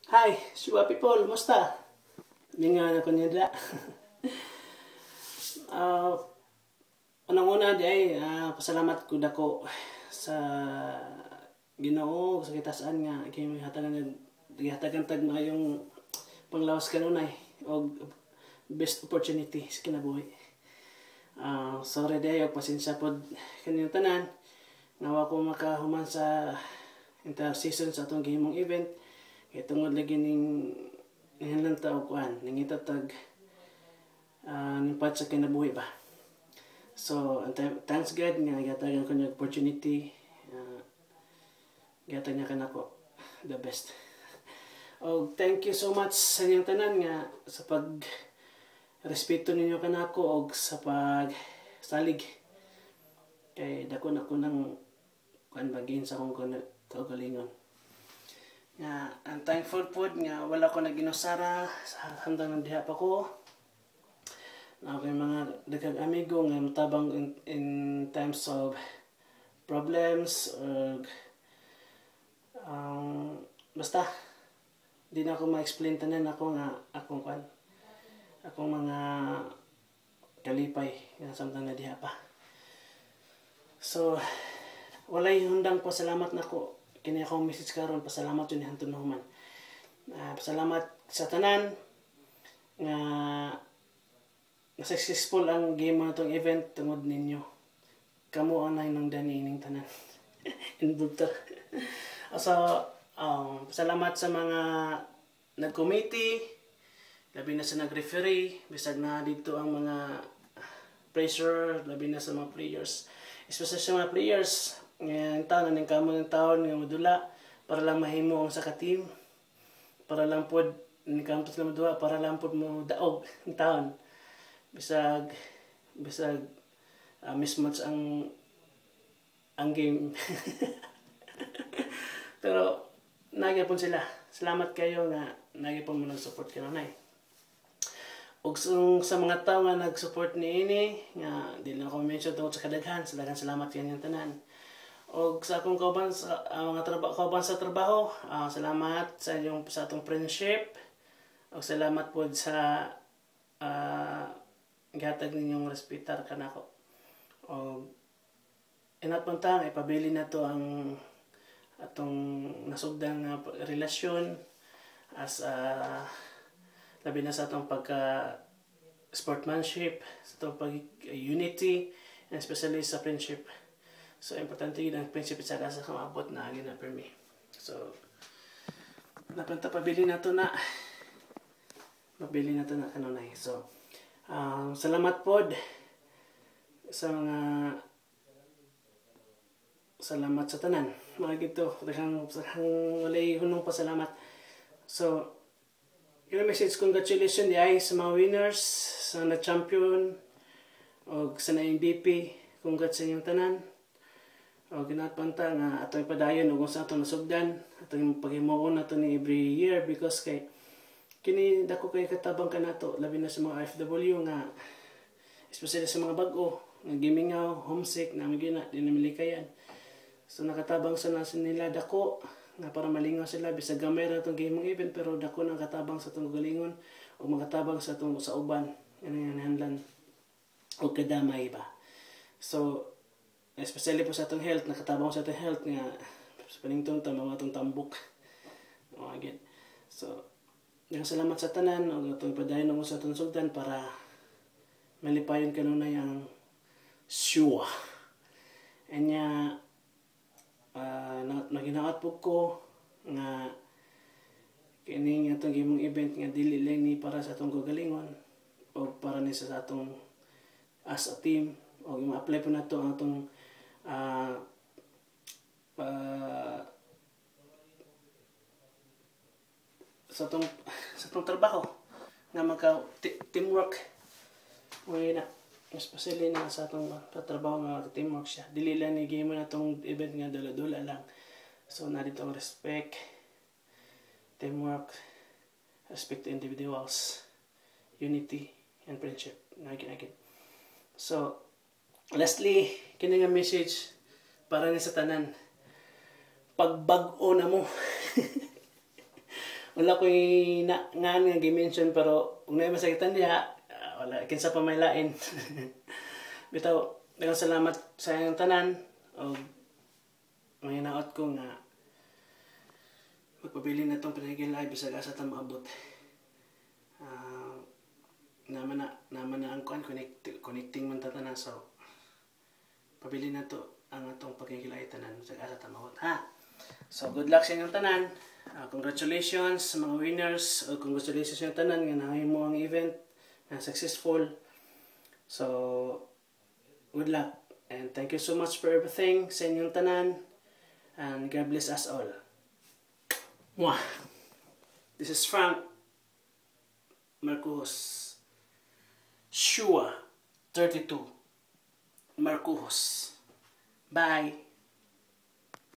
Hi, Shua people, musta? Mingan ako niya da. Unang-una di ay pasalamat ko dako sa Ginoo sa kitasaan nga kay hatagan tag maayong panglawas kanunay og best opportunity sa kinabuhi. Sorry di ay pasensya pod kaniyong tanan nawa ko makahuman sa inter-season sa atong gihimong event kay tungod lagi ning nihanlan ta og kuan nangitatag nimpat sa kinabuhi ba. So thanks God nga gatagan ko ng opportunity, gata niya kanako the best. Og thank you so much sa inyong tanan nga sa pag respeto ninyo kanako og sa pag salig kay dako na ko nang kuan bagin sa akong kaugalingon. Nga ang thankful pod nga wala ko naginusara sa hanggang diha pa ko. Okay, mga daghang amigo nga matabang in times of problems or basta di na ako ma-explain tanan ako nga akong mga kalipay nga samtang na diha pa. So walay hundang pasalamat nako kini akong message karon, pasalamat yun hantud human. Pasalamat sa tanan nga successful ang game na itong event tungod ninyo. Kamu ang nang danining tanan. Involved. So, salamat sa mga nag-committee, labi na sa nag-referee, bisag na dito ang mga pressure, labi na sa mga players. Especially sa mga players, ngayong taon, anong kamo ng taon nga madula, para lang mahimo ang saka team, para lang pod, anong kamo sila madula, para lang pod mo daog ang taon. Bisag mismatch ang game. Pero nagyapon sila. Salamat kayo nga nagyapon mo nag-support kanunay. Ug sa mga tao nga nag-support niini nga dili na ko mention tungod sa kadaghan, salamat kanilang tanan. Og sa akong kauban sa mga kauban sa trabaho, salamat sa inyong sa atong friendship. Og salamat pod sa gatag ninyong respetar kanako. O inat pantang ipabili na to ang atong nasugdang relasyon as labi na sa atong pagka sportsmanship, sa atong pag unity, and especially sa friendship. So importante yun ang friendship sa kasa kamabot na agin na per me. So napanta pabili na to na kanunay. So salamat pod sa mga salamat sa tanan mga gito daghang walay hunong pasalamat. So yung message congratulations di ay sa mga winners, sa na champion o sa na MVP, congrats sa inyong tanan. O ginatpanta nga atong ipadayon ug sa atong nasugdan atong paghimuon nato ni every year because kay kini dako kay katabang kanato labi na sa mga FW nga especially sa mga bag-o nga gimingaw, homesick na magina di na milikayan. So nakatabang sa nasin nila dako nga para malingaw sila bisag gamay ra tong gihimong event pero dako na katabang sa tong galingon o makatabang sa tong sa uban yan handlan o kadamay ba. So especially po sa atong health, nakatabang sa atong health nga sa paningtong mga atong tambok. Again. So salamat sa tanan o itong ipadayon mo sa itong sultan para malipayon kanunay ang Shua. And naginaot po ko nga kining atong gimong event nga dili lang ni para sa atong gagalingon o para ni sa atong as a team o ma-apply po nato ang atong sa atong trabaho nga magka teamwork o na especially na sa atong trabaho nga teamwork siya dili lang ni game na atong event nga dula-dula lang. So na dito ang respect, teamwork, respect to individuals, unity and friendship again. So lastly kini nga message para ni sa tanan, pagbag-o na mo wala ko nga gi-mention pero kung na masakitan diha, wala kinsa pa may lain. Bitaw, daghang salamat sa inyong tanan o may naot ko nga magpabili na itong Pinagin Live bisag asa ta maabot. Naman na ang connecting man tatanan, so pabili na to ang atong pagkikilay tanan bisag asa ta maabot, ha. So good luck sa inyong tanan. Congratulations sa mga winners, o congratulations sa inyong tanan nga nahimo ang event na successful. So good luck and thank you so much for everything sa inyong tanan, and God bless us all. Mwah! This is Frank Marcos Shua 32 Marcos. Bye!